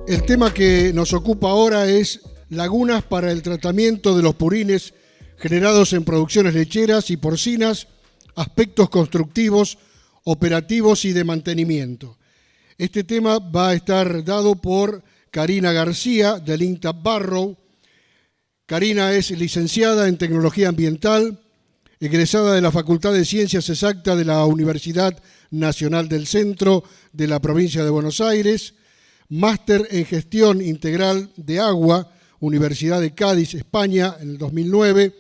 El tema que nos ocupa ahora es lagunas para el tratamiento de los purines generados en producciones lecheras y porcinas, aspectos constructivos, operativos y de mantenimiento. Este tema va a estar dado por Karina García, del INTA Barrow. Karina es licenciada en Tecnología Ambiental, egresada de la Facultad de Ciencias Exactas de la Universidad Nacional del Centro de la provincia de Buenos Aires, máster en Gestión Integral de Agua, Universidad de Cádiz, España, en el 2009,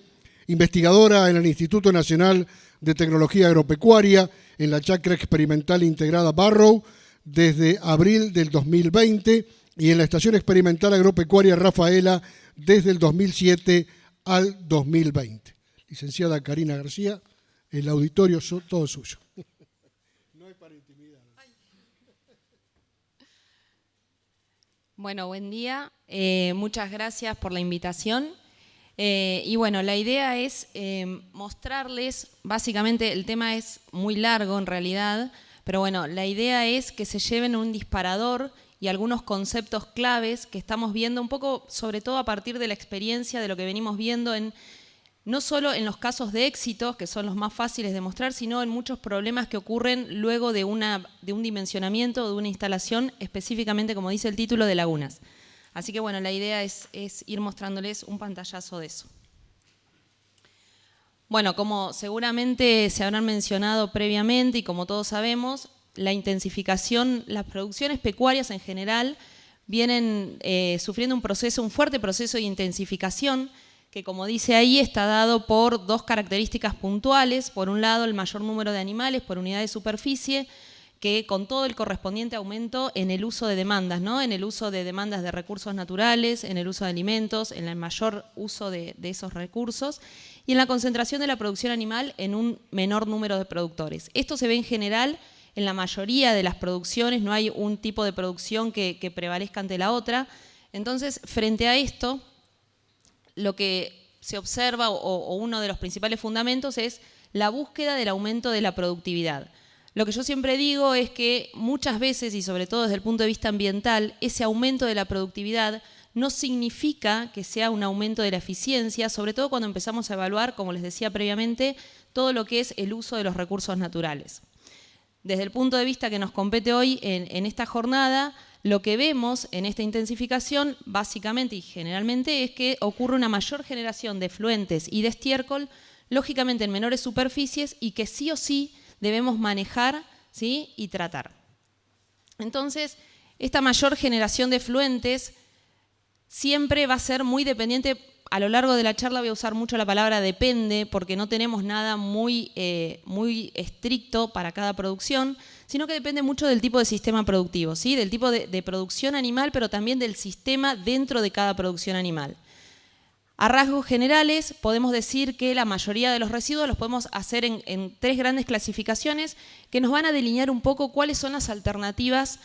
investigadora en el Instituto Nacional de Tecnología Agropecuaria, en la Chacra Experimental Integrada Barrow, desde abril del 2020, y en la Estación Experimental Agropecuaria Rafaela, desde el 2007 al 2020. Licenciada Karina García, el auditorio es todo suyo. No hay para intimidar. Bueno, buen día. Muchas gracias por la invitación. Y bueno, la idea es mostrarles, básicamente el tema es muy largo en realidad, pero bueno, la idea es que se lleven un disparador y algunos conceptos claves que estamos viendo un poco, sobre todo a partir de la experiencia de lo que venimos viendo no solo en los casos de éxitos, que son los más fáciles de mostrar, sino en muchos problemas que ocurren luego de un dimensionamiento, de una instalación, específicamente, como dice el título, de lagunas. Así que bueno, la idea es ir mostrándoles un pantallazo de eso. Bueno, como seguramente se habrán mencionado previamente y como todos sabemos, la intensificación, las producciones pecuarias en general vienen sufriendo un fuerte proceso de intensificación, que como dice ahí está dado por dos características puntuales. Por un lado, el mayor número de animales por unidad de superficie, que con todo el correspondiente aumento en el uso de demandas, ¿no? En el uso de demandas de recursos naturales, en el uso de alimentos, en el mayor uso de esos recursos, y en la concentración de la producción animal en un menor número de productores. Esto se ve en general en la mayoría de las producciones, no hay un tipo de producción que prevalezca ante la otra. Entonces, frente a esto, lo que se observa o uno de los principales fundamentos es la búsqueda del aumento de la productividad. Lo que yo siempre digo es que muchas veces, y sobre todo desde el punto de vista ambiental, ese aumento de la productividad no significa que sea un aumento de la eficiencia, sobre todo cuando empezamos a evaluar, como les decía previamente, todo lo que es el uso de los recursos naturales. Desde el punto de vista que nos compete hoy en esta jornada, lo que vemos en esta intensificación, básicamente y generalmente, es que ocurre una mayor generación de efluentes y de estiércol, lógicamente en menores superficies, y que sí o sí debemos manejar, ¿sí?, y tratar. Entonces, esta mayor generación de efluentes siempre va a ser muy dependiente. A lo largo de la charla voy a usar mucho la palabra depende, porque no tenemos nada muy estricto para cada producción, sino que depende mucho del tipo de sistema productivo, ¿sí? Del tipo de producción animal, pero también del sistema dentro de cada producción animal. A rasgos generales, podemos decir que la mayoría de los residuos los podemos hacer en tres grandes clasificaciones que nos van a delinear un poco cuáles son las alternativas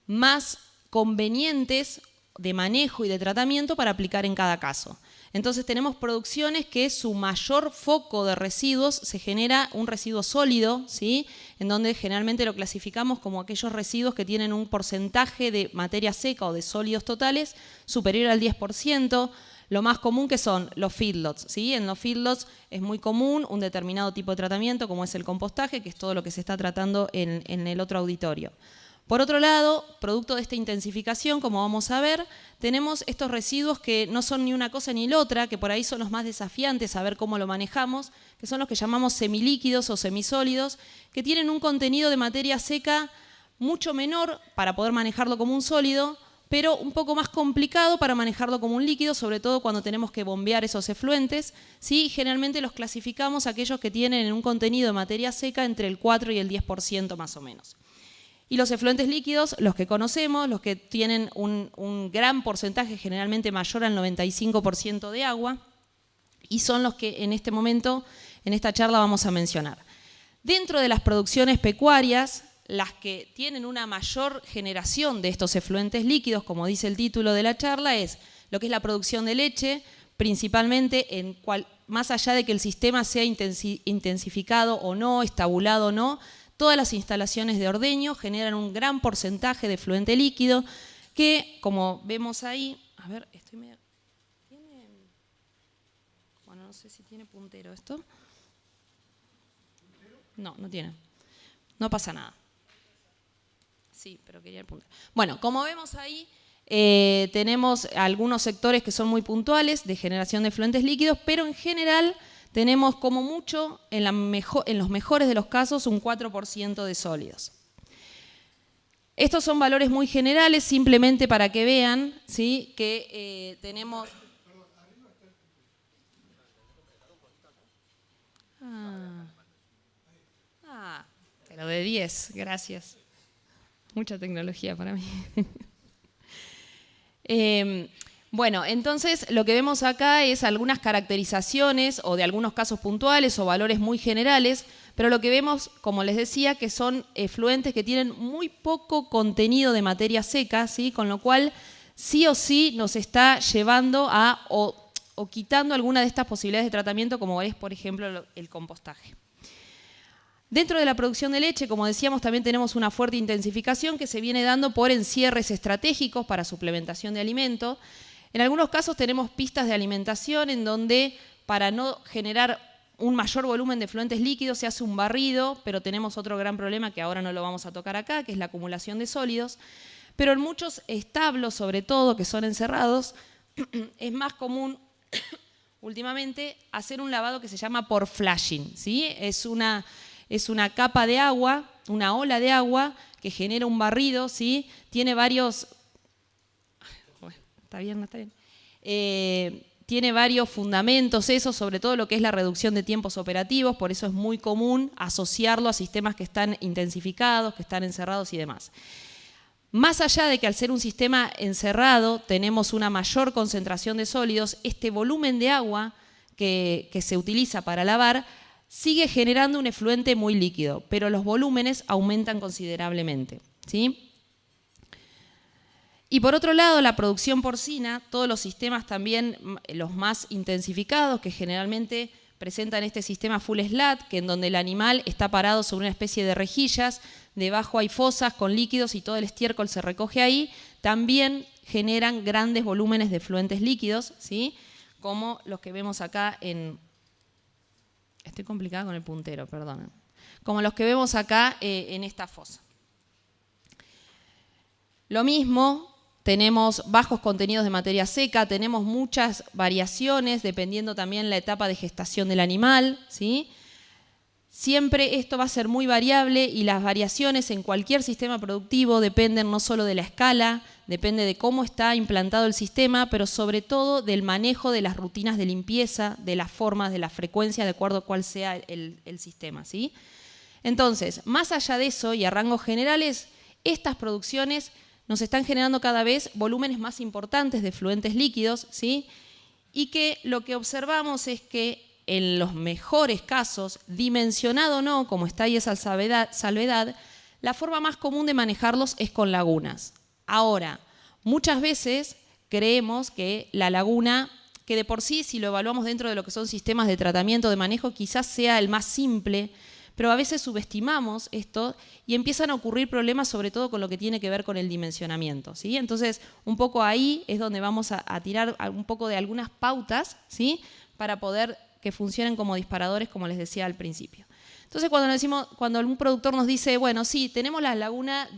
más convenientes de manejo y de tratamiento para aplicar en cada caso. Entonces tenemos producciones que su mayor foco de residuos se genera un residuo sólido, ¿sí?, en donde generalmente lo clasificamos como aquellos residuos que tienen un porcentaje de materia seca o de sólidos totales superior al 10%. Lo más común que son los feedlots, ¿sí? En los feedlots es muy común un determinado tipo de tratamiento, como es el compostaje, que es todo lo que se está tratando en el otro auditorio. Por otro lado, producto de esta intensificación, como vamos a ver, tenemos estos residuos que no son ni una cosa ni la otra, que por ahí son los más desafiantes a ver cómo lo manejamos, que son los que llamamos semilíquidos o semisólidos, que tienen un contenido de materia seca mucho menor para poder manejarlo como un sólido, pero un poco más complicado para manejarlo como un líquido, sobre todo cuando tenemos que bombear esos efluentes, ¿sí? Generalmente los clasificamos aquellos que tienen un contenido de materia seca entre el 4 y el 10% más o menos. Y los efluentes líquidos, los que conocemos, los que tienen un gran porcentaje, generalmente mayor al 95% de agua, y son los que en este momento, en esta charla, vamos a mencionar. Dentro de las producciones pecuarias, las que tienen una mayor generación de estos efluentes líquidos, como dice el título de la charla, es lo que es la producción de leche, principalmente más allá de que el sistema sea intensificado o no, estabulado o no, todas las instalaciones de ordeño generan un gran porcentaje de efluente líquido. que, como vemos ahí, a ver, estoy medio... Bueno, no sé si tiene puntero esto. No, no tiene. No pasa nada. Sí, pero quería el puntero. Bueno, como vemos ahí, tenemos algunos sectores que son muy puntuales de generación de efluentes líquidos, pero en general tenemos como mucho, en los mejores de los casos, un 4% de sólidos. Estos son valores muy generales, simplemente para que vean, ¿sí?, que tenemos... Pero de 10, gracias. Mucha tecnología para mí. Bueno, entonces lo que vemos acá es algunas caracterizaciones o de algunos casos puntuales o valores muy generales, pero lo que vemos, como les decía, que son efluentes que tienen muy poco contenido de materia seca, ¿sí?, con lo cual sí o sí nos está llevando a o quitando alguna de estas posibilidades de tratamiento, como es, por ejemplo, el compostaje. Dentro de la producción de leche, como decíamos, también tenemos una fuerte intensificación que se viene dando por encierres estratégicos para suplementación de alimento. En algunos casos tenemos pistas de alimentación en donde, para no generar un mayor volumen de efluentes líquidos, se hace un barrido, pero tenemos otro gran problema que ahora no lo vamos a tocar acá, que es la acumulación de sólidos. Pero en muchos establos, sobre todo, que son encerrados, es más común últimamente hacer un lavado que se llama por flashing, ¿sí? Es una capa de agua, una ola de agua que genera un barrido, ¿sí? Tiene varios... Bueno, está bien, no está bien. Tiene varios fundamentos, eso, sobre todo lo que es la reducción de tiempos operativos, por eso es muy común asociarlo a sistemas que están intensificados, que están encerrados y demás. Más allá de que al ser un sistema encerrado tenemos una mayor concentración de sólidos, este volumen de agua que se utiliza para lavar sigue generando un efluente muy líquido, pero los volúmenes aumentan considerablemente, ¿sí? Y por otro lado, la producción porcina, todos los sistemas también, los más intensificados, que generalmente presentan este sistema full slat, que en donde el animal está parado sobre una especie de rejillas, debajo hay fosas con líquidos y todo el estiércol se recoge ahí, también generan grandes volúmenes de efluentes líquidos, ¿sí?, como los que vemos acá en... Estoy complicada con el puntero, perdón. Como los que vemos acá en esta fosa. Lo mismo, tenemos bajos contenidos de materia seca, tenemos muchas variaciones dependiendo también la etapa de gestación del animal, ¿sí? Siempre esto va a ser muy variable y las variaciones en cualquier sistema productivo dependen no solo de la escala, depende de cómo está implantado el sistema, pero sobre todo del manejo de las rutinas de limpieza, de las formas, de la frecuencia, de acuerdo a cuál sea el sistema, ¿sí? Entonces, más allá de eso y a rangos generales, estas producciones nos están generando cada vez volúmenes más importantes de efluentes líquidos, ¿sí? Y que lo que observamos es que en los mejores casos, dimensionado o no, como está ahí esa salvedad, la forma más común de manejarlos es con lagunas. Ahora, muchas veces creemos que la laguna, que de por sí, si lo evaluamos dentro de lo que son sistemas de tratamiento, de manejo, quizás sea el más simple, pero a veces subestimamos esto y empiezan a ocurrir problemas, sobre todo con lo que tiene que ver con el dimensionamiento, ¿sí? Entonces, un poco ahí es donde vamos a tirar un poco de algunas pautas, ¿sí?, para poder que funcionen como disparadores, como les decía al principio. Entonces, cuando algún productor nos dice, bueno, sí, tenemos la laguna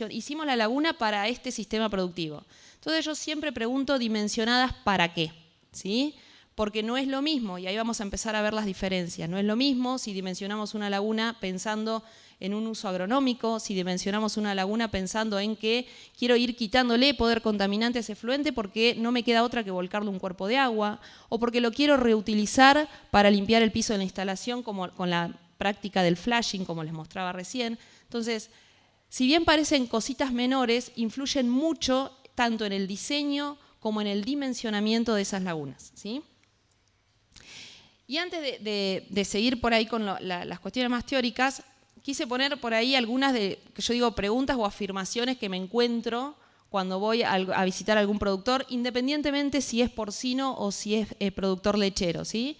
hicimos la laguna para este sistema productivo. Entonces, yo siempre pregunto, ¿dimensionadas para qué? ¿Sí? Porque no es lo mismo, y ahí vamos a empezar a ver las diferencias. No es lo mismo si dimensionamos una laguna pensando en un uso agronómico, si dimensionamos una laguna pensando en que quiero ir quitándole poder contaminante a ese efluente porque no me queda otra que volcarle un cuerpo de agua, o porque lo quiero reutilizar para limpiar el piso de la instalación, como con la práctica del flashing, como les mostraba recién. Entonces, si bien parecen cositas menores, influyen mucho tanto en el diseño como en el dimensionamiento de esas lagunas, ¿sí? Y antes de seguir por ahí con las cuestiones más teóricas, quise poner por ahí algunas que yo digo preguntas o afirmaciones que me encuentro cuando voy a visitar a algún productor, independientemente si es porcino o si es productor lechero, ¿sí?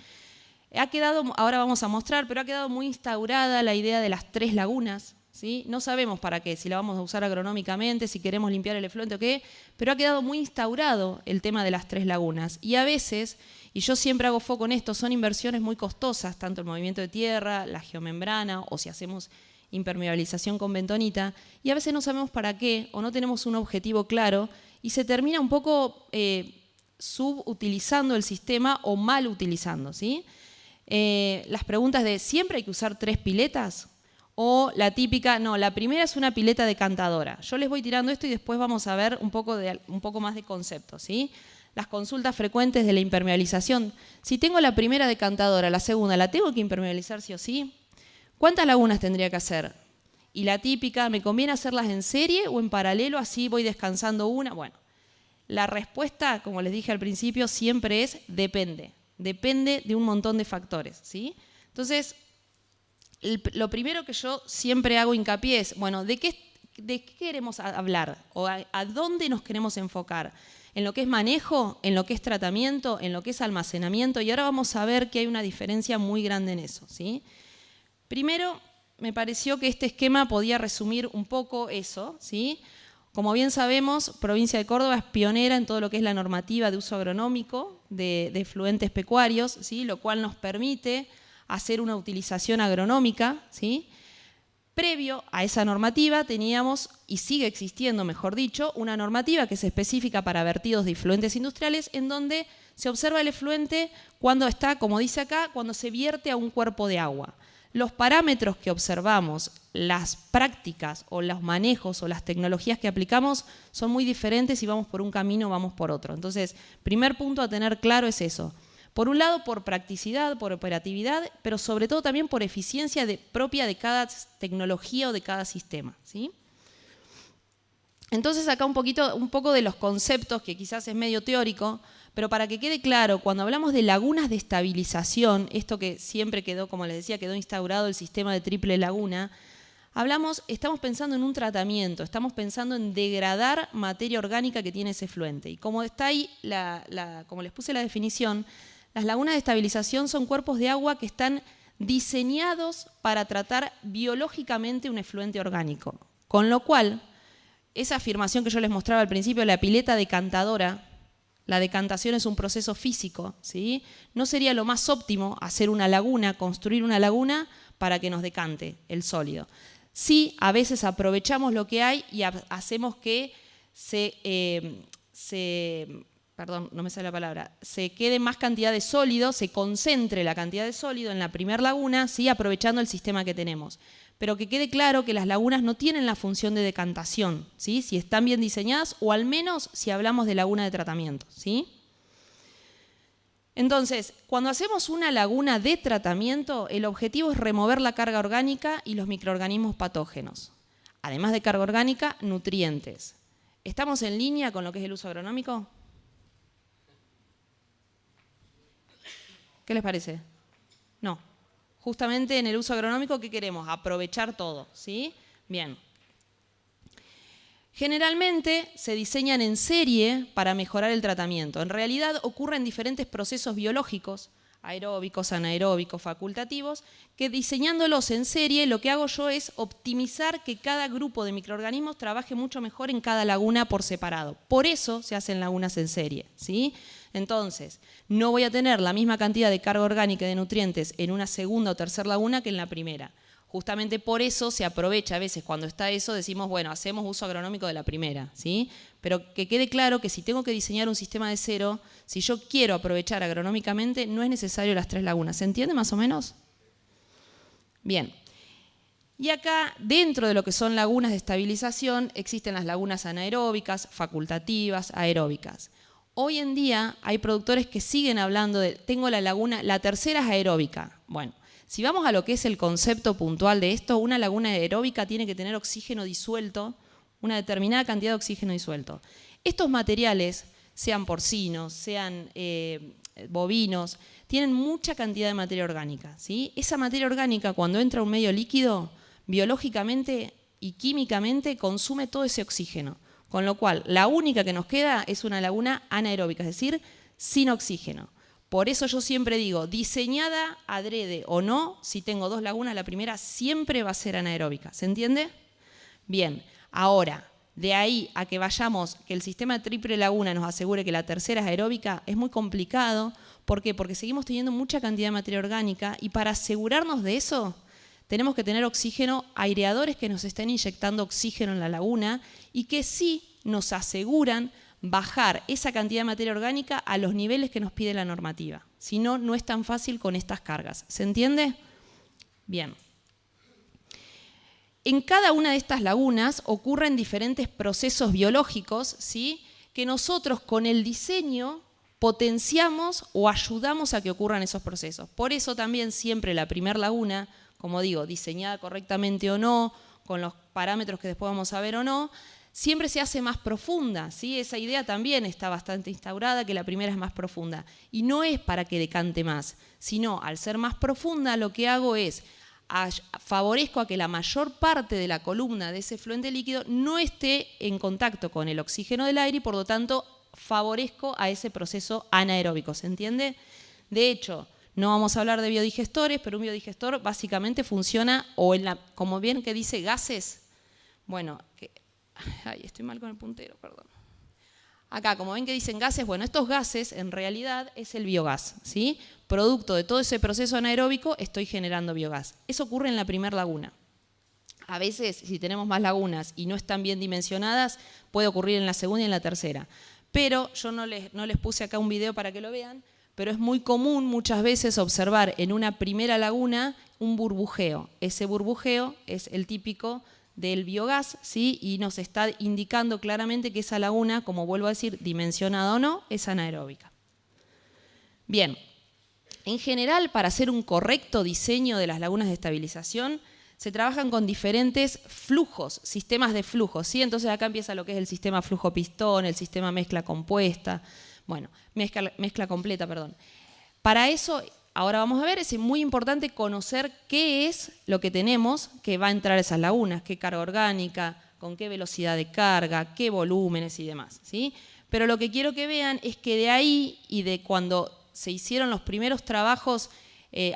Ha quedado, ahora vamos a mostrar, pero ha quedado muy instaurada la idea de las 3 lagunas, ¿sí? No sabemos para qué, si la vamos a usar agronómicamente, si queremos limpiar el efluente o qué, pero ha quedado muy instaurado el tema de las 3 lagunas. Y a veces, y yo siempre hago foco en esto, son inversiones muy costosas, tanto el movimiento de tierra, la geomembrana, o si hacemos impermeabilización con bentonita, y a veces no sabemos para qué, o no tenemos un objetivo claro, y se termina un poco subutilizando el sistema o mal utilizando, ¿sí? Las preguntas de ¿siempre hay que usar 3 piletas? O la típica, no, la primera es una pileta decantadora. Yo les voy tirando esto y después vamos a ver un poco más de conceptos, ¿sí? Las consultas frecuentes de la impermeabilización. Si tengo la primera decantadora, la segunda, ¿la tengo que impermeabilizar sí o sí? ¿Cuántas lagunas tendría que hacer? Y la típica, ¿me conviene hacerlas en serie o en paralelo? Así voy descansando una. Bueno, la respuesta, como les dije al principio, siempre es depende. Depende de un montón de factores, ¿sí? Entonces, lo primero que yo siempre hago hincapié es, bueno, ¿de qué queremos hablar? ¿O a dónde nos queremos enfocar? ¿En lo que es manejo? ¿En lo que es tratamiento? ¿En lo que es almacenamiento? Y ahora vamos a ver que hay una diferencia muy grande en eso, ¿sí? Primero, me pareció que este esquema podía resumir un poco eso, ¿sí? Como bien sabemos, Provincia de Córdoba es pionera en todo lo que es la normativa de uso agronómico de efluentes pecuarios, ¿sí? Lo cual nos permite hacer una utilización agronómica, ¿sí? Previo a esa normativa teníamos, y sigue existiendo, mejor dicho, una normativa que es específica para vertidos de efluentes industriales, en donde se observa el efluente cuando está, como dice acá, cuando se vierte a un cuerpo de agua. Los parámetros que observamos, las prácticas o los manejos o las tecnologías que aplicamos son muy diferentes y vamos por un camino o vamos por otro. Entonces, primer punto a tener claro es eso. Por un lado, por practicidad, por operatividad, pero sobre todo también por eficiencia propia de cada tecnología o de cada sistema, ¿sí? Entonces, acá un poco de los conceptos, que quizás es medio teórico, pero para que quede claro, cuando hablamos de lagunas de estabilización, esto que siempre quedó, como les decía, quedó instaurado el sistema de triple laguna, estamos pensando en un tratamiento, estamos pensando en degradar materia orgánica que tiene ese efluente. Y como está ahí, como les puse la definición, las lagunas de estabilización son cuerpos de agua que están diseñados para tratar biológicamente un efluente orgánico. Con lo cual, esa afirmación que yo les mostraba al principio, la pileta decantadora, la decantación es un proceso físico, ¿sí? No sería lo más óptimo hacer una laguna, construir una laguna para que nos decante el sólido. Sí, a veces aprovechamos lo que hay y hacemos que se quede más cantidad de sólido, se concentre la cantidad de sólido en la primera laguna, ¿sí? Aprovechando el sistema que tenemos. Pero que quede claro que las lagunas no tienen la función de decantación, ¿sí? Si están bien diseñadas o al menos si hablamos de laguna de tratamiento, ¿sí? Entonces, cuando hacemos una laguna de tratamiento, el objetivo es remover la carga orgánica y los microorganismos patógenos. Además de carga orgánica, nutrientes. ¿Estamos en línea con lo que es el uso agronómico? ¿Qué les parece? No. Justamente en el uso agronómico, ¿qué queremos? Aprovechar todo, ¿sí? Bien. Generalmente se diseñan en serie para mejorar el tratamiento. En realidad ocurren diferentes procesos biológicos, aeróbicos, anaeróbicos, facultativos, que diseñándolos en serie lo que hago yo es optimizar que cada grupo de microorganismos trabaje mucho mejor en cada laguna por separado. Por eso se hacen lagunas en serie, ¿sí? Entonces, no voy a tener la misma cantidad de carga orgánica y de nutrientes en una segunda o tercera laguna que en la primera. Justamente por eso se aprovecha a veces cuando está eso, decimos, bueno, hacemos uso agronómico de la primera, ¿sí? Pero que quede claro que si tengo que diseñar un sistema de cero, si yo quiero aprovechar agronómicamente, no es necesario las 3 lagunas. ¿Se entiende más o menos? Bien. Y acá, dentro de lo que son lagunas de estabilización, existen las lagunas anaeróbicas, facultativas, aeróbicas. Hoy en día hay productores que siguen hablando de, tengo la laguna, la tercera es aeróbica. Bueno, si vamos a lo que es el concepto puntual de esto, una laguna aeróbica tiene que tener oxígeno disuelto, una determinada cantidad de oxígeno disuelto. Estos materiales, sean porcinos, sean bovinos, tienen mucha cantidad de materia orgánica, ¿sí? Esa materia orgánica, cuando entra a un medio líquido, biológicamente y químicamente consume todo ese oxígeno. Con lo cual, la única que nos queda es una laguna anaeróbica, es decir, sin oxígeno. Por eso yo siempre digo, diseñada adrede o no, si tengo 2 lagunas, la primera siempre va a ser anaeróbica. ¿Se entiende? Bien, ahora, de ahí a que vayamos, que el sistema de triple laguna nos asegure que la tercera es aeróbica, es muy complicado. ¿Por qué? Porque seguimos teniendo mucha cantidad de materia orgánica y para asegurarnos de eso, tenemos que tener oxígeno, aireadores que nos estén inyectando oxígeno en la laguna y que sí nos aseguran bajar esa cantidad de materia orgánica a los niveles que nos pide la normativa. Si no, no es tan fácil con estas cargas. ¿Se entiende? Bien. En cada una de estas lagunas ocurren diferentes procesos biológicos, ¿sí?, que nosotros con el diseño potenciamos o ayudamos a que ocurran esos procesos. Por eso también siempre la primera laguna, como digo, diseñada correctamente o no, con los parámetros que después vamos a ver o no, siempre se hace más profunda, ¿sí? Esa idea también está bastante instaurada, que la primera es más profunda. Y no es para que decante más, sino al ser más profunda lo que hago es favorezco a que la mayor parte de la columna de ese fluente líquido no esté en contacto con el oxígeno del aire y por lo tanto favorezco a ese proceso anaeróbico, ¿se entiende? De hecho, no vamos a hablar de biodigestores, pero un biodigestor básicamente funciona, o en como bien que dice gases, bueno, estoy mal con el puntero, perdón. Acá, como ven que dicen gases, bueno, estos gases en realidad es el biogás, ¿sí? Producto de todo ese proceso anaeróbico estoy generando biogás. Eso ocurre en la primera laguna. A veces, si tenemos más lagunas y no están bien dimensionadas, puede ocurrir en la segunda y en la tercera. Pero yo no les puse acá un video para que lo vean, pero es muy común muchas veces observar en una primera laguna un burbujeo. Ese burbujeo es el típico del biogás, ¿sí? Y nos está indicando claramente que esa laguna, como vuelvo a decir, dimensionada o no, es anaeróbica. Bien, en general, para hacer un correcto diseño de las lagunas de estabilización, se trabajan con diferentes flujos, sistemas de flujos, ¿sí? Entonces acá empieza lo que es el sistema flujo-pistón, el sistema mezcla compuesta, bueno, mezcla completa, perdón. Para eso, ahora vamos a ver, es muy importante conocer qué es lo que tenemos que va a entrar a esas lagunas, qué carga orgánica, con qué velocidad de carga, qué volúmenes y demás, ¿sí? Pero lo que quiero que vean es que de ahí y de cuando se hicieron los primeros trabajos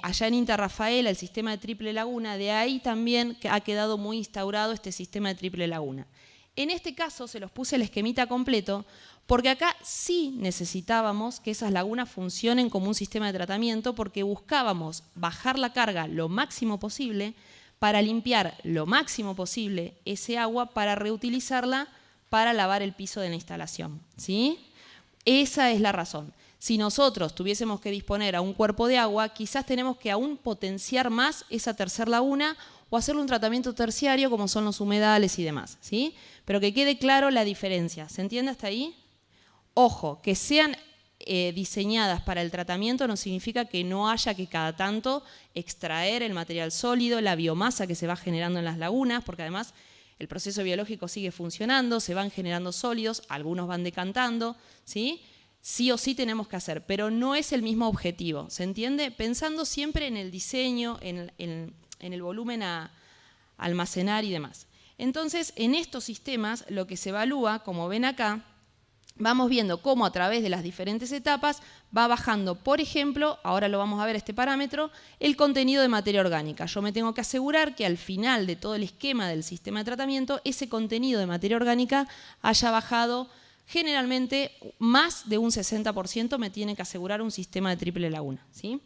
allá en INTA Rafaela, el sistema de triple laguna, de ahí también ha quedado muy instaurado este sistema de triple laguna. En este caso se los puse el esquemita completo porque acá sí necesitábamos que esas lagunas funcionen como un sistema de tratamiento porque buscábamos bajar la carga lo máximo posible para limpiar lo máximo posible ese agua para reutilizarla para lavar el piso de la instalación, ¿sí? Esa es la razón. Si nosotros tuviésemos que disponer a un cuerpo de agua, quizás tenemos que aún potenciar más esa tercera laguna o hacerle un tratamiento terciario como son los humedales y demás, ¿sí? Pero que quede claro la diferencia. ¿Se entiende hasta ahí? Ojo, que sean diseñadas para el tratamiento no significa que no haya que cada tanto extraer el material sólido, la biomasa que se va generando en las lagunas, porque además el proceso biológico sigue funcionando, se van generando sólidos, algunos van decantando, ¿sí? Sí o sí tenemos que hacer, pero no es el mismo objetivo, ¿se entiende? Pensando siempre en el diseño, en el volumen a almacenar y demás. Entonces, en estos sistemas, lo que se evalúa, como ven acá, vamos viendo cómo a través de las diferentes etapas va bajando, por ejemplo, ahora lo vamos a ver este parámetro, el contenido de materia orgánica. Yo me tengo que asegurar que al final de todo el esquema del sistema de tratamiento, ese contenido de materia orgánica haya bajado generalmente más de un 60%, me tiene que asegurar un sistema de triple laguna, ¿sí?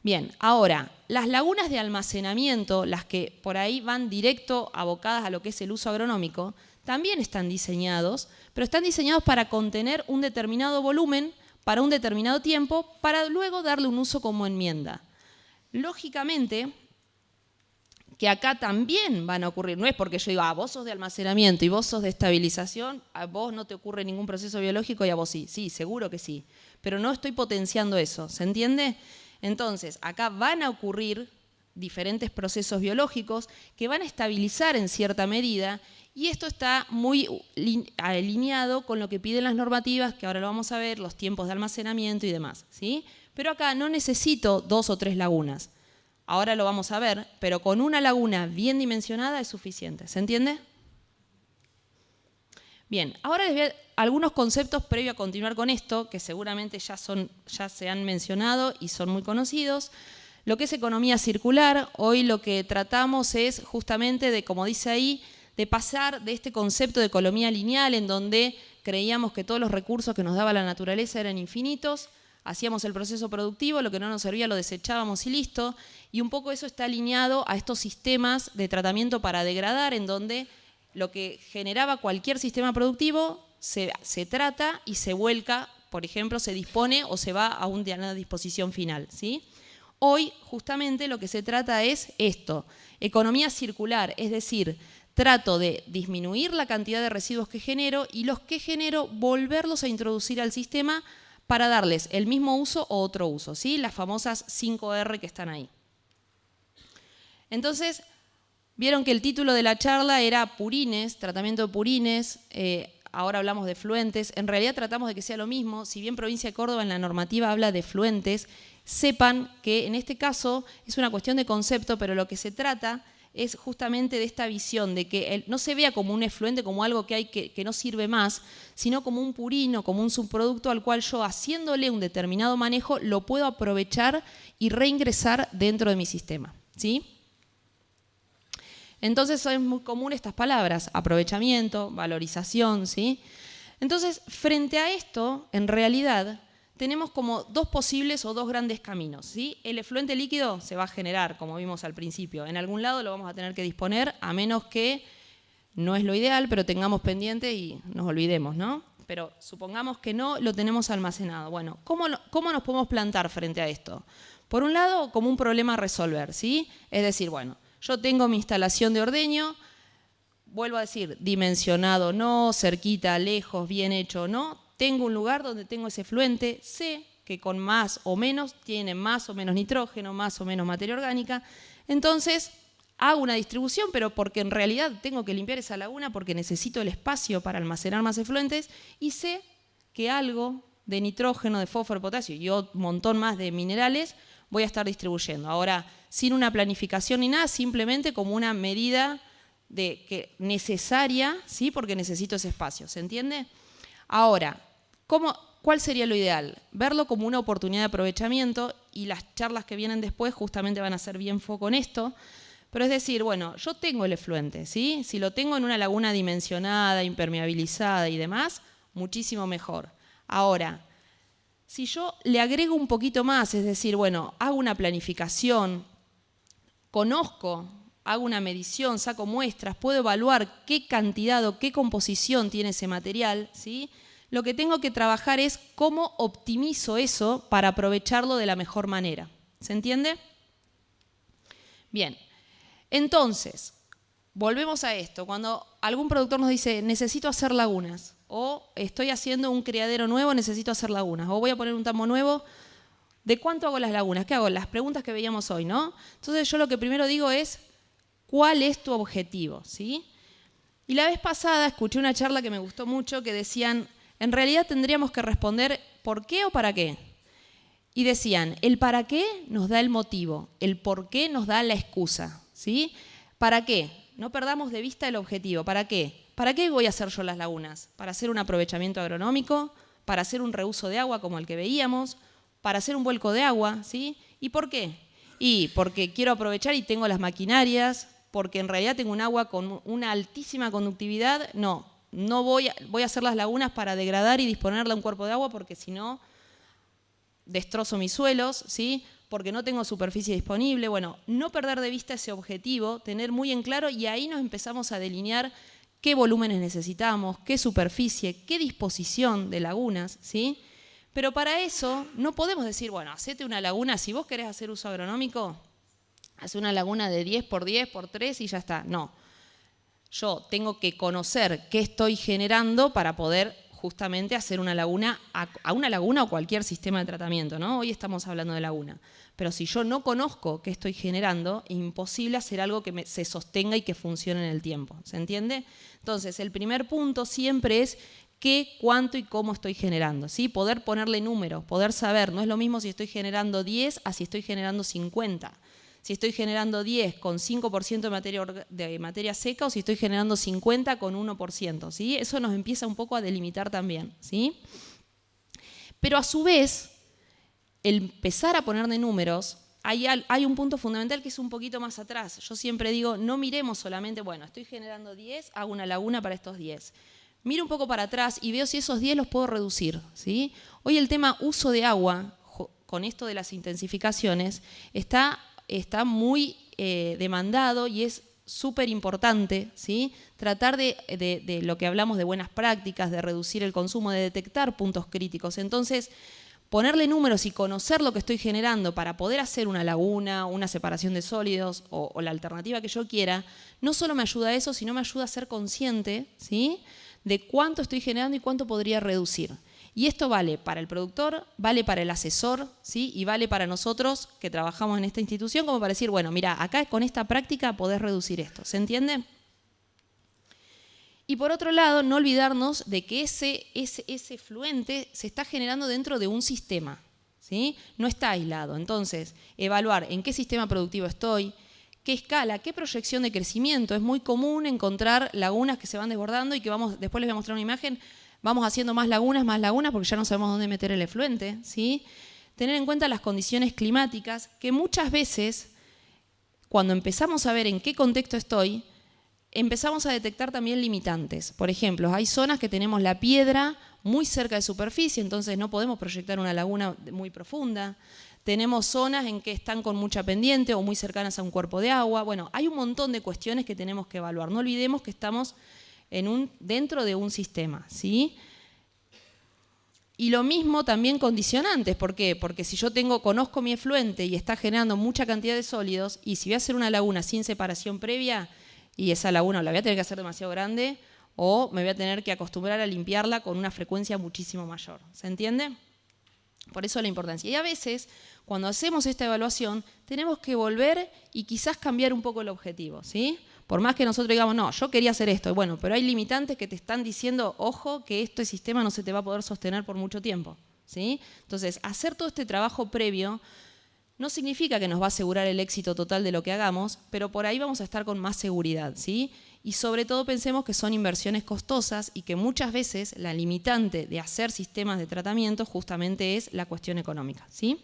Bien, ahora, las lagunas de almacenamiento, las que por ahí van directo abocadas a lo que es el uso agronómico, también están diseñados, pero están diseñados para contener un determinado volumen para un determinado tiempo, para luego darle un uso como enmienda. Lógicamente, que acá también van a ocurrir, no es porque yo digo, vos sos de almacenamiento y vos sos de estabilización, a vos no te ocurre ningún proceso biológico y a vos sí. Sí, seguro que sí, pero no estoy potenciando eso, ¿se entiende? Entonces, acá van a ocurrir diferentes procesos biológicos que van a estabilizar en cierta medida y esto está muy alineado con lo que piden las normativas, que ahora lo vamos a ver, los tiempos de almacenamiento y demás, ¿sí? Pero acá no necesito 2 o 3 lagunas. Ahora lo vamos a ver, pero con una laguna bien dimensionada es suficiente. ¿Se entiende? Bien, ahora les voy a algunos conceptos previo a continuar con esto, que seguramente ya se han mencionado y son muy conocidos. Lo que es economía circular, hoy lo que tratamos es justamente de, como dice ahí, de pasar de este concepto de economía lineal, en donde creíamos que todos los recursos que nos daba la naturaleza eran infinitos, hacíamos el proceso productivo, lo que no nos servía lo desechábamos y listo, y un poco eso está alineado a estos sistemas de tratamiento para degradar, en donde lo que generaba cualquier sistema productivo se trata y se vuelca, por ejemplo, se dispone o se va a una disposición final, ¿sí? Hoy, justamente, lo que se trata es esto, economía circular, es decir, trato de disminuir la cantidad de residuos que genero y los que genero volverlos a introducir al sistema para darles el mismo uso o otro uso, ¿sí? Las famosas 5R que están ahí. Entonces, vieron que el título de la charla era purines, tratamiento de purines, ahora hablamos de efluentes, en realidad tratamos de que sea lo mismo, si bien Provincia de Córdoba en la normativa habla de efluentes, sepan que en este caso es una cuestión de concepto, pero lo que se trata es justamente de esta visión de que no se vea como un efluente, como algo que no sirve más, sino como un purino, como un subproducto al cual yo, haciéndole un determinado manejo, lo puedo aprovechar y reingresar dentro de mi sistema, ¿sí? Entonces son muy comunes estas palabras, aprovechamiento, valorización, ¿sí? Entonces, frente a esto, en realidad, tenemos como dos posibles o dos grandes caminos, ¿sí? El efluente líquido se va a generar, como vimos al principio. En algún lado lo vamos a tener que disponer, a menos que, no es lo ideal, pero tengamos pendiente y nos olvidemos, ¿no? Pero supongamos que no lo tenemos almacenado. Bueno, ¿cómo nos podemos plantar frente a esto? Por un lado, como un problema a resolver, ¿sí? Es decir, bueno, yo tengo mi instalación de ordeño, vuelvo a decir, dimensionado no, cerquita, lejos, bien hecho no, tengo un lugar donde tengo ese efluente, sé que con más o menos tiene más o menos nitrógeno, más o menos materia orgánica, entonces hago una distribución, pero porque en realidad tengo que limpiar esa laguna porque necesito el espacio para almacenar más efluentes y sé que algo de nitrógeno, de fósforo, potasio y un montón más de minerales voy a estar distribuyendo. Ahora, sin una planificación ni nada, simplemente como una medida necesaria, ¿sí? Porque necesito ese espacio, ¿se entiende? Ahora, ¿cuál sería lo ideal? Verlo como una oportunidad de aprovechamiento y las charlas que vienen después justamente van a hacer bien foco en esto. Pero es decir, bueno, yo tengo el efluente, ¿sí? Si lo tengo en una laguna dimensionada, impermeabilizada y demás, muchísimo mejor. Ahora, si yo le agrego un poquito más, es decir, bueno, hago una planificación, conozco, hago una medición, saco muestras, puedo evaluar qué cantidad o qué composición tiene ese material, ¿sí? Lo que tengo que trabajar es cómo optimizo eso para aprovecharlo de la mejor manera. ¿Se entiende? Bien, entonces, volvemos a esto. Cuando algún productor nos dice, necesito hacer lagunas, o estoy haciendo un criadero nuevo, necesito hacer lagunas, o voy a poner un tambo nuevo, ¿de cuánto hago las lagunas? ¿Qué hago? Las preguntas que veíamos hoy, ¿no? Entonces yo lo que primero digo es, ¿cuál es tu objetivo? ¿Sí? Y la vez pasada escuché una charla que me gustó mucho que decían, en realidad tendríamos que responder ¿por qué o para qué? Y decían, el para qué nos da el motivo, el por qué nos da la excusa, ¿sí? ¿Para qué? No perdamos de vista el objetivo. ¿Para qué? ¿Para qué voy a hacer yo las lagunas? ¿Para hacer un aprovechamiento agronómico? ¿Para hacer un reuso de agua como el que veíamos? ¿Para hacer un vuelco de agua? ¿Sí? ¿Y por qué? Y porque quiero aprovechar y tengo las maquinarias, porque en realidad tengo un agua con una altísima conductividad. No voy a hacer las lagunas para degradar y disponerla a un cuerpo de agua porque si no destrozo mis suelos, ¿sí? Porque no tengo superficie disponible. Bueno, no perder de vista ese objetivo, tener muy en claro y ahí nos empezamos a delinear qué volúmenes necesitamos, qué superficie, qué disposición de lagunas, ¿sí? Pero para eso no podemos decir, bueno, hacete una laguna, si vos querés hacer uso agronómico, hace una laguna de 10 por 10 por 3 y ya está. No, yo tengo que conocer qué estoy generando para poder justamente hacer una laguna, a una laguna o cualquier sistema de tratamiento, ¿no? Hoy estamos hablando de laguna. Pero si yo no conozco qué estoy generando, es imposible hacer algo que se sostenga y que funcione en el tiempo. ¿Se entiende? Entonces, el primer punto siempre es qué, cuánto y cómo estoy generando, ¿sí? Poder ponerle números, poder saber. No es lo mismo si estoy generando 10 a si estoy generando 50. si estoy generando 10 con 5% de materia seca o si estoy generando 50 con 1%, ¿sí? Eso nos empieza un poco a delimitar también, ¿sí? Pero a su vez, el empezar a ponerle números, hay un punto fundamental que es un poquito más atrás. Yo siempre digo, no miremos solamente, bueno, estoy generando 10, hago una laguna para estos 10. Miro un poco para atrás y veo si esos 10 los puedo reducir, ¿sí? Hoy el tema uso de agua, con esto de las intensificaciones, está muy demandado y es súper importante, ¿sí? Tratar de lo que hablamos de buenas prácticas, de reducir el consumo, de detectar puntos críticos. Entonces, ponerle números y conocer lo que estoy generando para poder hacer una laguna, una separación de sólidos o la alternativa que yo quiera, no solo me ayuda a eso, sino me ayuda a ser consciente, ¿sí?, de cuánto estoy generando y cuánto podría reducir. Y esto vale para el productor, vale para el asesor, ¿sí?, y vale para nosotros que trabajamos en esta institución como para decir, bueno, mira, acá con esta práctica podés reducir esto. ¿Se entiende? Y por otro lado, no olvidarnos de que ese efluente se está generando dentro de un sistema, ¿sí? No está aislado. Entonces, evaluar en qué sistema productivo estoy, qué escala, qué proyección de crecimiento. Es muy común encontrar lagunas que se van desbordando y que después les voy a mostrar una imagen, vamos haciendo más lagunas porque ya no sabemos dónde meter el efluente, ¿sí? Tener en cuenta las condiciones climáticas, que muchas veces, cuando empezamos a ver en qué contexto estoy, empezamos a detectar también limitantes. Por ejemplo, hay zonas que tenemos la piedra muy cerca de superficie, entonces no podemos proyectar una laguna muy profunda. Tenemos zonas en que están con mucha pendiente o muy cercanas a un cuerpo de agua. Bueno, hay un montón de cuestiones que tenemos que evaluar. No olvidemos que estamos dentro de un sistema, ¿sí? Y lo mismo también condicionantes. ¿Por qué? Porque si yo conozco mi efluente y está generando mucha cantidad de sólidos, y si voy a hacer una laguna sin separación previa, y esa laguna la voy a tener que hacer demasiado grande o me voy a tener que acostumbrar a limpiarla con una frecuencia muchísimo mayor. ¿Se entiende? Por eso la importancia. Y a veces, cuando hacemos esta evaluación, tenemos que volver y quizás cambiar un poco el objetivo, ¿sí? Por más que nosotros digamos, no, yo quería hacer esto. Bueno, pero hay limitantes que te están diciendo, ojo, que este sistema no se te va a poder sostener por mucho tiempo, ¿sí? Entonces, hacer todo este trabajo previo no significa que nos va a asegurar el éxito total de lo que hagamos, pero por ahí vamos a estar con más seguridad, ¿sí? Y sobre todo pensemos que son inversiones costosas y que muchas veces la limitante de hacer sistemas de tratamiento justamente es la cuestión económica, ¿sí?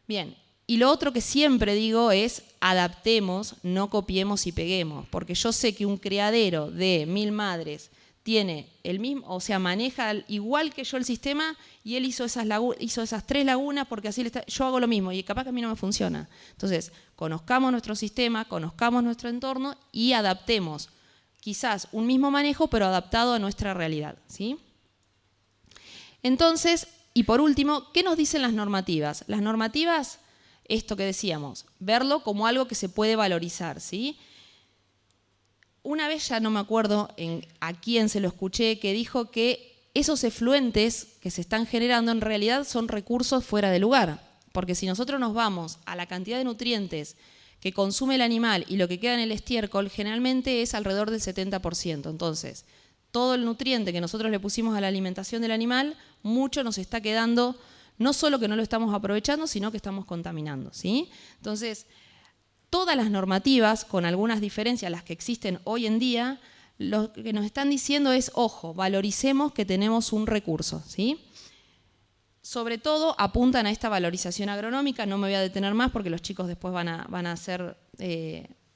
Bien, y lo otro que siempre digo es adaptemos, no copiemos y peguemos, porque yo sé que un criadero de 1000 madres tiene el mismo, o sea, maneja igual que yo el sistema y él hizo esas 3 lagunas porque así yo hago lo mismo y capaz que a mí no me funciona. Entonces, conozcamos nuestro sistema, conozcamos nuestro entorno y adaptemos quizás un mismo manejo pero adaptado a nuestra realidad, ¿sí? Entonces, y por último, ¿qué nos dicen las normativas? Las normativas, esto que decíamos, verlo como algo que se puede valorizar, ¿sí? Una vez, ya no me acuerdo a quién se lo escuché, que dijo que esos efluentes que se están generando en realidad son recursos fuera de lugar. Porque si nosotros nos vamos a la cantidad de nutrientes que consume el animal y lo que queda en el estiércol, generalmente es alrededor del 70%. Entonces, todo el nutriente que nosotros le pusimos a la alimentación del animal, mucho nos está quedando, no solo que no lo estamos aprovechando, sino que estamos contaminando, ¿sí? Entonces, todas las normativas, con algunas diferencias, las que existen hoy en día, lo que nos están diciendo es, ojo, valoricemos que tenemos un recurso, ¿sí? Sobre todo apuntan a esta valorización agronómica, no me voy a detener más porque los chicos después van a hacer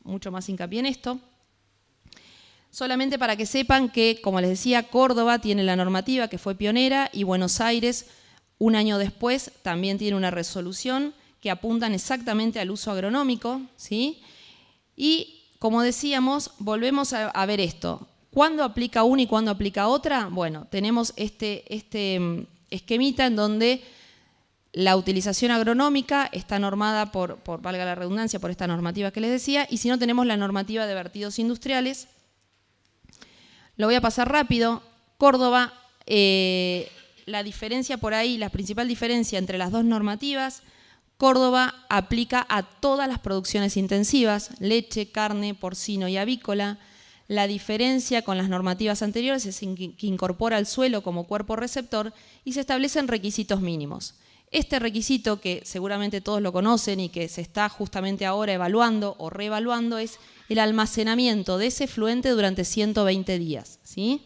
mucho más hincapié en esto. Solamente para que sepan que, como les decía, Córdoba tiene la normativa que fue pionera y Buenos Aires, un año después, también tiene una resolución que apuntan exactamente al uso agronómico, ¿sí? Y, como decíamos, volvemos a ver esto. ¿Cuándo aplica una y cuándo aplica otra? Bueno, tenemos este esquemita en donde la utilización agronómica está normada por, valga la redundancia, por esta normativa que les decía, y si no tenemos la normativa de vertidos industriales. Lo voy a pasar rápido. Córdoba, la diferencia por ahí, la principal diferencia entre las dos normativas, Córdoba aplica a todas las producciones intensivas, leche, carne, porcino y avícola. La diferencia con las normativas anteriores es que incorpora al suelo como cuerpo receptor y se establecen requisitos mínimos. Este requisito, que seguramente todos lo conocen y que se está justamente ahora evaluando o reevaluando, es el almacenamiento de ese efluente durante 120 días, ¿sí?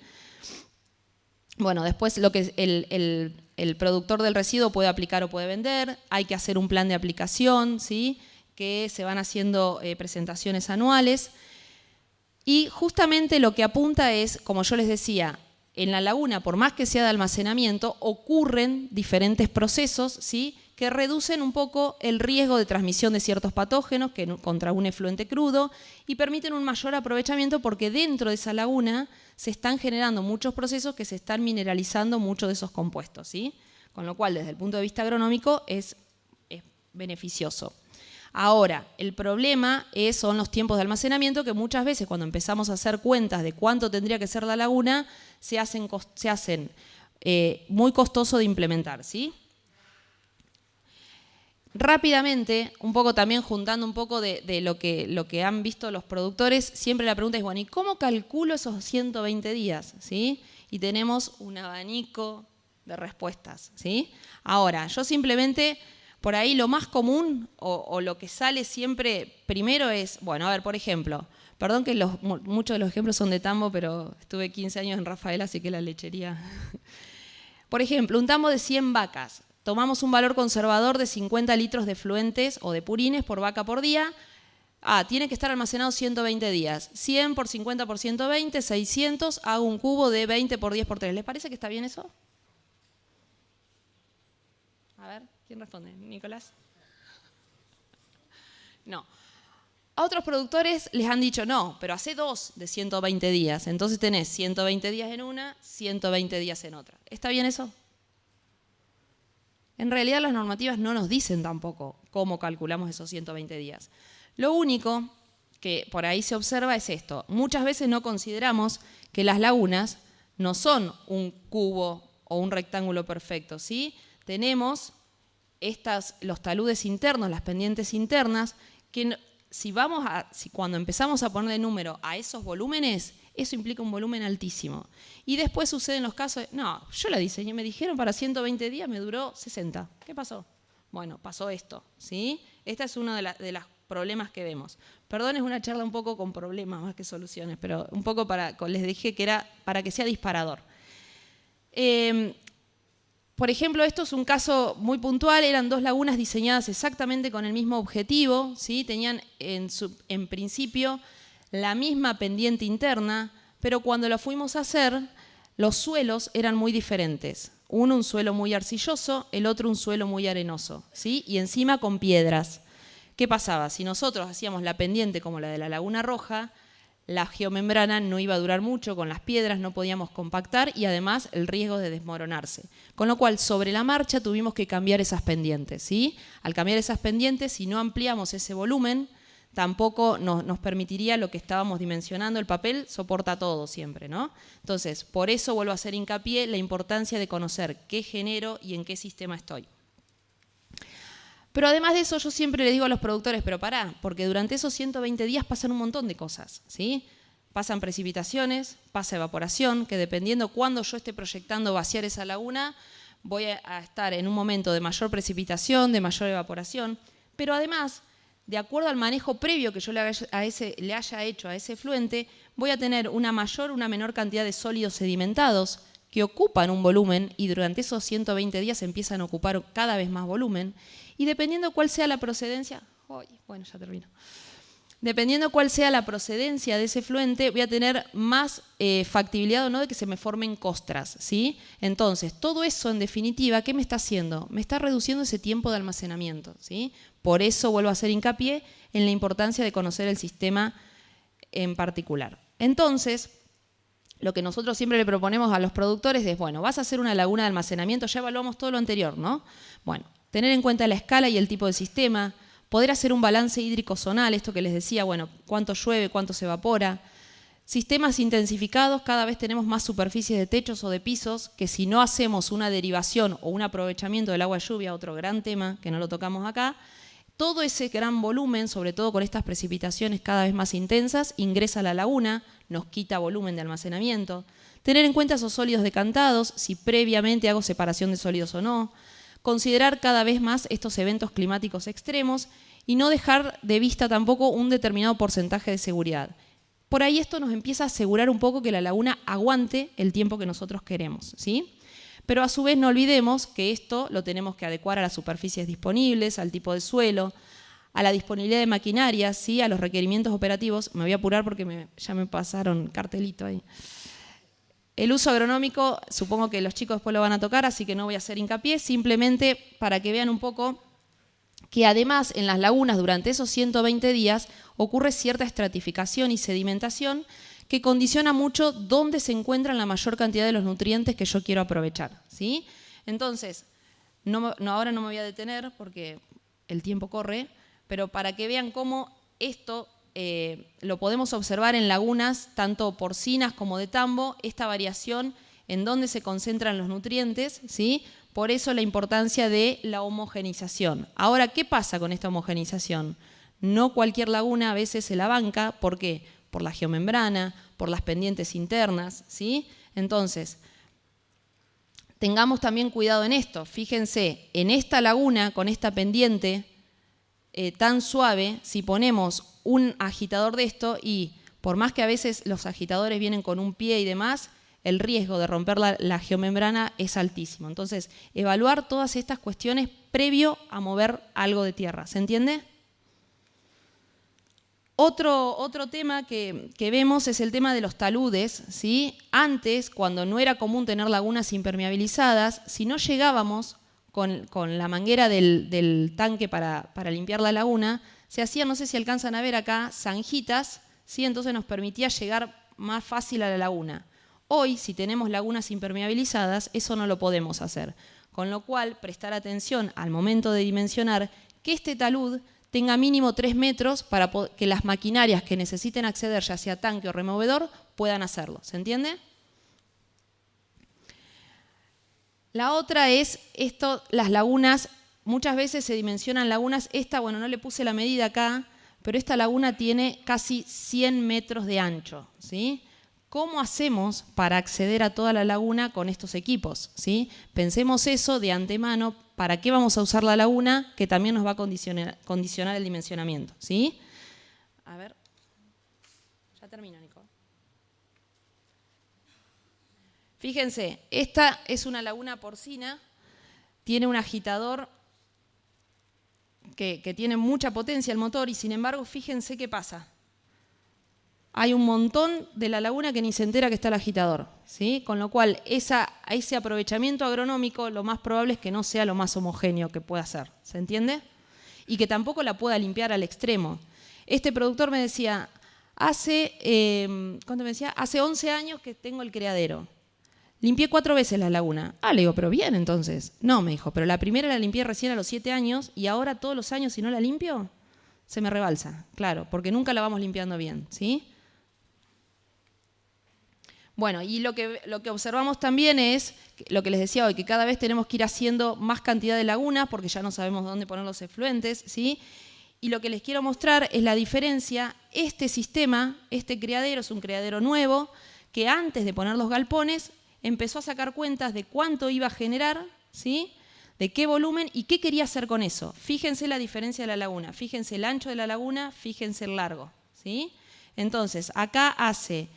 Bueno, después lo que el productor del residuo puede aplicar o puede vender, hay que hacer un plan de aplicación, ¿sí? Que se van haciendo presentaciones anuales. Y justamente lo que apunta es, como yo les decía, en la laguna, por más que sea de almacenamiento, ocurren diferentes procesos, ¿sí? Que reducen un poco el riesgo de transmisión de ciertos patógenos contra un efluente crudo y permiten un mayor aprovechamiento porque dentro de esa laguna se están generando muchos procesos que se están mineralizando muchos de esos compuestos, ¿sí? Con lo cual, desde el punto de vista agronómico, es beneficioso. Ahora, el problema son los tiempos de almacenamiento, que muchas veces cuando empezamos a hacer cuentas de cuánto tendría que ser la laguna, se hacen muy costoso de implementar, ¿sí? Rápidamente, un poco también juntando un poco de lo que han visto los productores, siempre la pregunta es, bueno, ¿y cómo calculo esos 120 días? ¿Sí? Y tenemos un abanico de respuestas, ¿sí? Ahora, yo simplemente, por ahí lo más común o lo que sale siempre primero es, bueno, a ver, por ejemplo, perdón que muchos de los ejemplos son de tambo, pero estuve 15 años en Rafael, así que la lechería. Por ejemplo, un tambo de 100 vacas. Tomamos un valor conservador de 50 litros de efluentes o de purines por vaca por día. Tiene que estar almacenado 120 días. 100 por 50 por 120, 600. Hago un cubo de 20 por 10 por 3. ¿Les parece que está bien eso? A ver, ¿quién responde? ¿Nicolás? No. A otros productores les han dicho, no, pero hace 2 de 120 días. Entonces tenés 120 días en una, 120 días en otra. ¿Está bien eso? En realidad las normativas no nos dicen tampoco cómo calculamos esos 120 días. Lo único que por ahí se observa es esto. Muchas veces no consideramos que las lagunas no son un cubo o un rectángulo perfecto, ¿sí? Tenemos los taludes internos, las pendientes internas, que cuando empezamos a ponerle número a esos volúmenes, eso implica un volumen altísimo. Y después suceden los casos no, yo la diseñé, me dijeron para 120 días, me duró 60. ¿Qué pasó? Bueno, pasó esto, ¿sí? Esta es uno de los problemas que vemos. Perdón, es una charla un poco con problemas más que soluciones, pero un poco les dije que era para que sea disparador. Por ejemplo, esto es un caso muy puntual, eran 2 lagunas diseñadas exactamente con el mismo objetivo, ¿sí? Tenían en principio la misma pendiente interna, pero cuando lo fuimos a hacer, los suelos eran muy diferentes. Uno un suelo muy arcilloso, el otro un suelo muy arenoso, ¿sí? Y encima con piedras. ¿Qué pasaba? Si nosotros hacíamos la pendiente como la de la Laguna Roja, la geomembrana no iba a durar mucho, con las piedras no podíamos compactar y además el riesgo de desmoronarse. Con lo cual, sobre la marcha tuvimos que cambiar esas pendientes, ¿sí? Al cambiar esas pendientes, si no ampliamos ese volumen, tampoco nos permitiría lo que estábamos dimensionando. El papel soporta todo siempre, ¿no? Entonces, por eso vuelvo a hacer hincapié la importancia de conocer qué genero y en qué sistema estoy. Pero además de eso, yo siempre le digo a los productores, pero pará, porque durante esos 120 días pasan un montón de cosas, ¿sí? Pasan precipitaciones, pasa evaporación, que dependiendo cuándo yo esté proyectando vaciar esa laguna, voy a estar en un momento de mayor precipitación, de mayor evaporación, pero además, de acuerdo al manejo previo que yo le haya hecho a ese efluente, voy a tener una mayor o una menor cantidad de sólidos sedimentados que ocupan un volumen y durante esos 120 días empiezan a ocupar cada vez más volumen. Y dependiendo cuál sea la procedencia, bueno, ya termino. Dependiendo cuál sea la procedencia de ese efluente, voy a tener más factibilidad o no de que se me formen costras, ¿sí? Entonces, todo eso en definitiva, ¿qué me está haciendo? Me está reduciendo ese tiempo de almacenamiento, ¿sí? Por eso vuelvo a hacer hincapié en la importancia de conocer el sistema en particular. Entonces, lo que nosotros siempre le proponemos a los productores es, bueno, vas a hacer una laguna de almacenamiento, ya evaluamos todo lo anterior, ¿no? Bueno, tener en cuenta la escala y el tipo de sistema, poder hacer un balance hídrico zonal, esto que les decía, bueno, cuánto llueve, cuánto se evapora. Sistemas intensificados, cada vez tenemos más superficies de techos o de pisos, que si no hacemos una derivación o un aprovechamiento del agua de lluvia, otro gran tema que no lo tocamos acá, todo ese gran volumen, sobre todo con estas precipitaciones cada vez más intensas, ingresa a la laguna, nos quita volumen de almacenamiento. Tener en cuenta esos sólidos decantados, si previamente hago separación de sólidos o no. considerar cada vez más estos eventos climáticos extremos y no dejar de vista tampoco un determinado porcentaje de seguridad. Por ahí esto nos empieza a asegurar un poco que la laguna aguante el tiempo que nosotros queremos, ¿sí? Pero a su vez no olvidemos que esto lo tenemos que adecuar a las superficies disponibles, al tipo de suelo, a la disponibilidad de maquinaria, ¿sí? A los requerimientos operativos. Me voy a apurar porque ya me pasaron cartelito ahí. El uso agronómico, supongo que los chicos después lo van a tocar, así que no voy a hacer hincapié, simplemente para que vean un poco que además en las lagunas durante esos 120 días ocurre cierta estratificación y sedimentación que condiciona mucho dónde se encuentran la mayor cantidad de los nutrientes que yo quiero aprovechar, ¿sí? Entonces, ahora no me voy a detener porque el tiempo corre, pero para que vean cómo esto lo podemos observar en lagunas tanto porcinas como de tambo, esta variación en dónde se concentran los nutrientes, ¿sí? Por eso la importancia de la homogenización. Ahora, ¿qué pasa con esta homogenización? No cualquier laguna a veces se la banca, ¿por qué? Por la geomembrana, por las pendientes internas, ¿sí? Entonces, tengamos también cuidado en esto. Fíjense, en esta laguna, con esta pendiente tan suave, si ponemos un agitador de esto, y por más que a veces los agitadores vienen con un pie y demás, el riesgo de romper la geomembrana es altísimo. Entonces, evaluar todas estas cuestiones previo a mover algo de tierra. ¿Se entiende? Otro tema que vemos es el tema de los taludes, ¿sí? Antes, cuando no era común tener lagunas impermeabilizadas, si no llegábamos con la manguera del tanque para limpiar la laguna, se hacían, no sé si alcanzan a ver acá, zanjitas, ¿sí? Entonces nos permitía llegar más fácil a la laguna. Hoy, si tenemos lagunas impermeabilizadas, eso no lo podemos hacer. Con lo cual, prestar atención al momento de dimensionar que este talud tenga mínimo 3 metros para que las maquinarias que necesiten acceder, ya sea tanque o removedor, puedan hacerlo. ¿Se entiende? La otra es las lagunas. Muchas veces se dimensionan lagunas. Esta, bueno, no le puse la medida acá, pero esta laguna tiene casi 100 metros de ancho, ¿sí? ¿Cómo hacemos para acceder a toda la laguna con estos equipos? ¿Sí? Pensemos eso de antemano, ¿para qué vamos a usar la laguna? Que también nos va a condicionar el dimensionamiento. ¿Sí? A ver, ya termino, Nico. Fíjense, esta es una laguna porcina, tiene un agitador que tiene mucha potencia el motor y sin embargo, fíjense qué pasa. Hay un montón de la laguna que ni se entera que está el agitador, ¿sí? Con lo cual, ese aprovechamiento agronómico lo más probable es que no sea lo más homogéneo que pueda ser, ¿se entiende? Y que tampoco la pueda limpiar al extremo. Este productor me decía, hace 11 años que tengo el criadero. Limpié 4 veces la laguna. Ah, le digo, pero bien entonces. No, me dijo, pero la primera la limpié recién a los 7 años y ahora todos los años si no la limpio, se me rebalsa. Claro, porque nunca la vamos limpiando bien, ¿sí? Bueno, y lo que observamos también es, lo que les decía hoy, que cada vez tenemos que ir haciendo más cantidad de lagunas porque ya no sabemos dónde poner los efluentes, ¿sí? Y lo que les quiero mostrar es la diferencia. Este sistema, este criadero, es un criadero nuevo que antes de poner los galpones empezó a sacar cuentas de cuánto iba a generar, ¿sí? De qué volumen y qué quería hacer con eso. Fíjense la diferencia de la laguna, fíjense el ancho de la laguna, fíjense el largo, ¿sí? Entonces, acá hace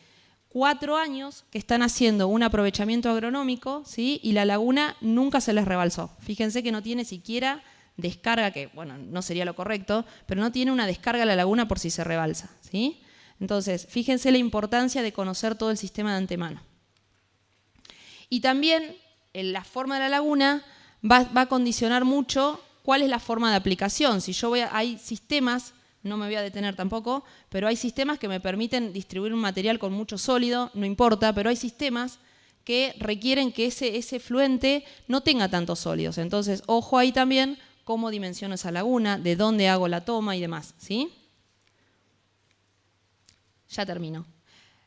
4 años que están haciendo un aprovechamiento agronómico, ¿sí? Y la laguna nunca se les rebalsó. Fíjense que no tiene siquiera descarga, que bueno, no sería lo correcto, pero no tiene una descarga la laguna por si se rebalsa, ¿sí? Entonces, fíjense la importancia de conocer todo el sistema de antemano. Y también la forma de la laguna va a condicionar mucho cuál es la forma de aplicación. Si yo hay sistemas, no me voy a detener tampoco, pero hay sistemas que me permiten distribuir un material con mucho sólido, no importa, pero hay sistemas que requieren que ese efluente no tenga tantos sólidos. Entonces, ojo ahí también cómo dimensiono esa laguna, de dónde hago la toma y demás, ¿sí? Ya termino.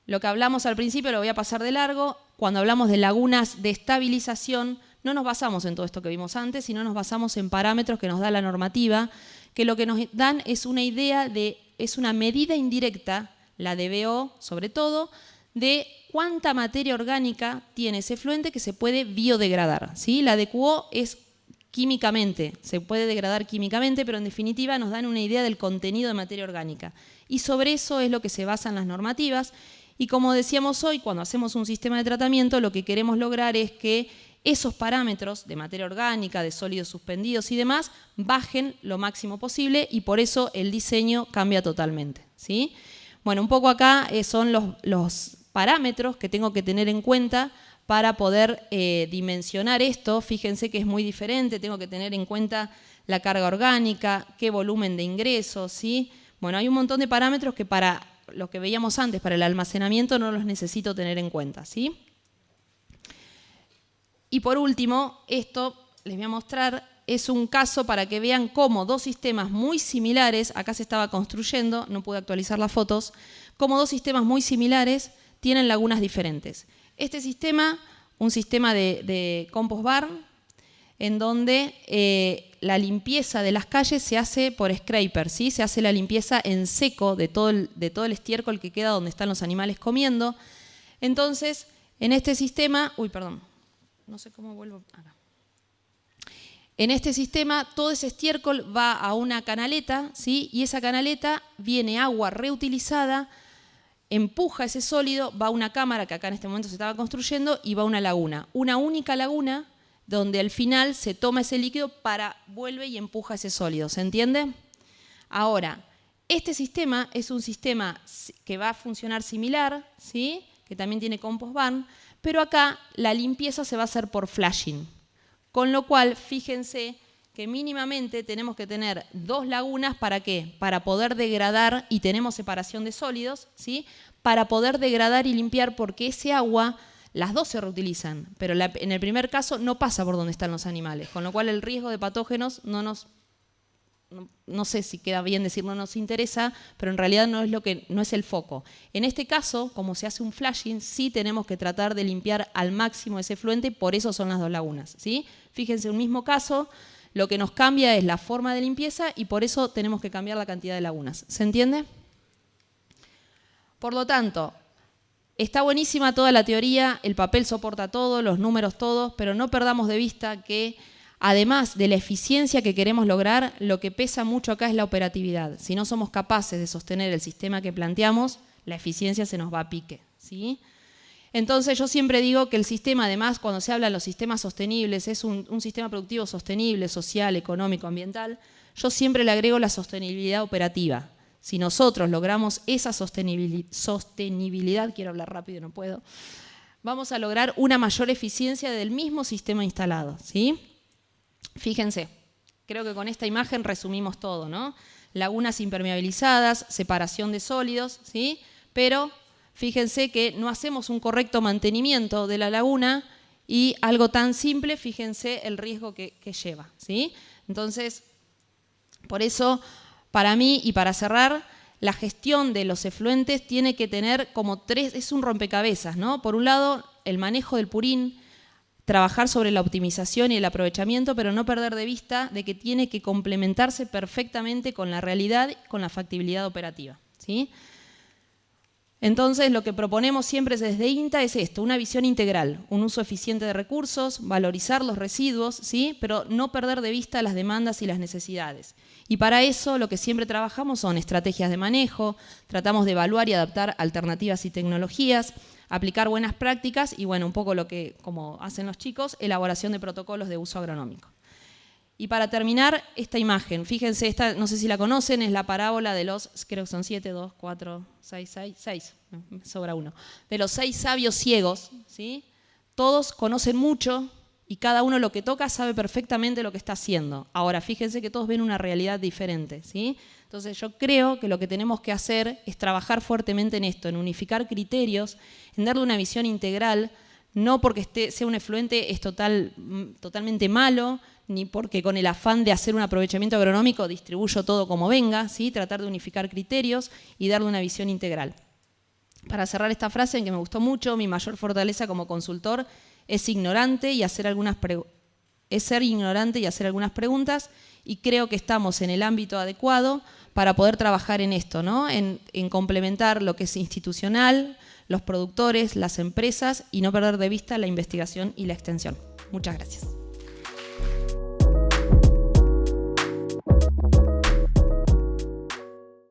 Lo que hablamos al principio lo voy a pasar de largo. Cuando hablamos de lagunas de estabilización, no nos basamos en todo esto que vimos antes, sino nos basamos en parámetros que nos da la normativa, que lo que nos dan es una idea es una medida indirecta, la DBO sobre todo, de cuánta materia orgánica tiene ese efluente que se puede biodegradar, ¿sí? La DQO es químicamente, se puede degradar químicamente, pero en definitiva nos dan una idea del contenido de materia orgánica. Y sobre eso es lo que se basan las normativas. Y como decíamos hoy, cuando hacemos un sistema de tratamiento, lo que queremos lograr es que esos parámetros de materia orgánica, de sólidos suspendidos y demás, bajen lo máximo posible y por eso el diseño cambia totalmente, ¿sí? Bueno, un poco acá son los parámetros que tengo que tener en cuenta para poder dimensionar esto. Fíjense que es muy diferente, tengo que tener en cuenta la carga orgánica, qué volumen de ingresos, ¿sí? Bueno, hay un montón de parámetros que para lo que veíamos antes, para el almacenamiento, no los necesito tener en cuenta, ¿sí? Y por último, esto les voy a mostrar, es un caso para que vean cómo dos sistemas muy similares, acá se estaba construyendo, no pude actualizar las fotos, cómo dos sistemas muy similares tienen lagunas diferentes. Este sistema, un sistema de compost barn, en donde la limpieza de las calles se hace por scraper, ¿sí? Se hace la limpieza en seco de todo el estiércol que queda donde están los animales comiendo. Entonces, en este sistema, no sé cómo vuelvo acá. En este sistema, todo ese estiércol va a una canaleta, ¿sí? Y esa canaleta viene agua reutilizada, empuja ese sólido, va a una cámara que acá en este momento se estaba construyendo y va a una laguna. Una única laguna donde al final se toma ese líquido vuelve y empuja ese sólido. ¿Se entiende? Ahora, este sistema es un sistema que va a funcionar similar, ¿sí? Que también tiene compost barn, pero acá la limpieza se va a hacer por flashing. Con lo cual, fíjense que mínimamente tenemos que tener 2 lagunas, ¿para qué? Para poder degradar, y tenemos separación de sólidos, ¿sí? Para poder degradar y limpiar, porque ese agua, las dos se reutilizan, pero en el primer caso no pasa por donde están los animales, con lo cual el riesgo de patógenos no sé si queda bien decir no nos interesa, pero en realidad no es el foco. En este caso, como se hace un flashing, sí tenemos que tratar de limpiar al máximo ese efluente, por eso son las 2 lagunas, ¿sí? Fíjense, un mismo caso, lo que nos cambia es la forma de limpieza y por eso tenemos que cambiar la cantidad de lagunas. ¿Se entiende? Por lo tanto, está buenísima toda la teoría, el papel soporta todo, los números todos, pero no perdamos de vista que además de la eficiencia que queremos lograr, lo que pesa mucho acá es la operatividad. Si no somos capaces de sostener el sistema que planteamos, la eficiencia se nos va a pique, ¿sí? Entonces yo siempre digo que el sistema, además, cuando se habla de los sistemas sostenibles, es un sistema productivo sostenible, social, económico, ambiental, yo siempre le agrego la sostenibilidad operativa. Si nosotros logramos esa sostenibilidad, quiero hablar rápido, no puedo, vamos a lograr una mayor eficiencia del mismo sistema instalado, ¿sí? Fíjense, creo que con esta imagen resumimos todo, ¿no? Lagunas impermeabilizadas, separación de sólidos, ¿sí? Pero fíjense que no hacemos un correcto mantenimiento de la laguna y algo tan simple, fíjense el riesgo que lleva, ¿sí? Entonces, por eso, para mí y para cerrar, la gestión de los efluentes tiene que tener como 3, es un rompecabezas, ¿no? Por un lado, el manejo del purín, trabajar sobre la optimización y el aprovechamiento, pero no perder de vista de que tiene que complementarse perfectamente con la realidad y con la factibilidad operativa, ¿sí? Entonces, lo que proponemos siempre desde INTA es esto, una visión integral, un uso eficiente de recursos, valorizar los residuos, ¿sí? Pero no perder de vista las demandas y las necesidades. Y para eso lo que siempre trabajamos son estrategias de manejo, tratamos de evaluar y adaptar alternativas y tecnologías, aplicar buenas prácticas y, bueno, un poco lo que, como hacen los chicos, elaboración de protocolos de uso agronómico. Y para terminar, esta imagen, fíjense, esta no sé si la conocen, es la parábola de los, creo que son 7, 2, 4, 6, me sobra uno, de los 6 sabios ciegos, ¿sí? Todos conocen mucho y cada uno lo que toca sabe perfectamente lo que está haciendo. Ahora, fíjense que todos ven una realidad diferente, ¿sí? Entonces yo creo que lo que tenemos que hacer es trabajar fuertemente en esto, en unificar criterios, en darle una visión integral, no porque sea un efluente es totalmente malo, ni porque con el afán de hacer un aprovechamiento agronómico distribuyo todo como venga, ¿sí? Tratar de unificar criterios y darle una visión integral. Para cerrar esta frase, en que me gustó mucho, mi mayor fortaleza como consultor es ser ignorante y hacer algunas preguntas, y creo que estamos en el ámbito adecuado para poder trabajar en esto, ¿no? En complementar lo que es institucional, los productores, las empresas y no perder de vista la investigación y la extensión. Muchas gracias.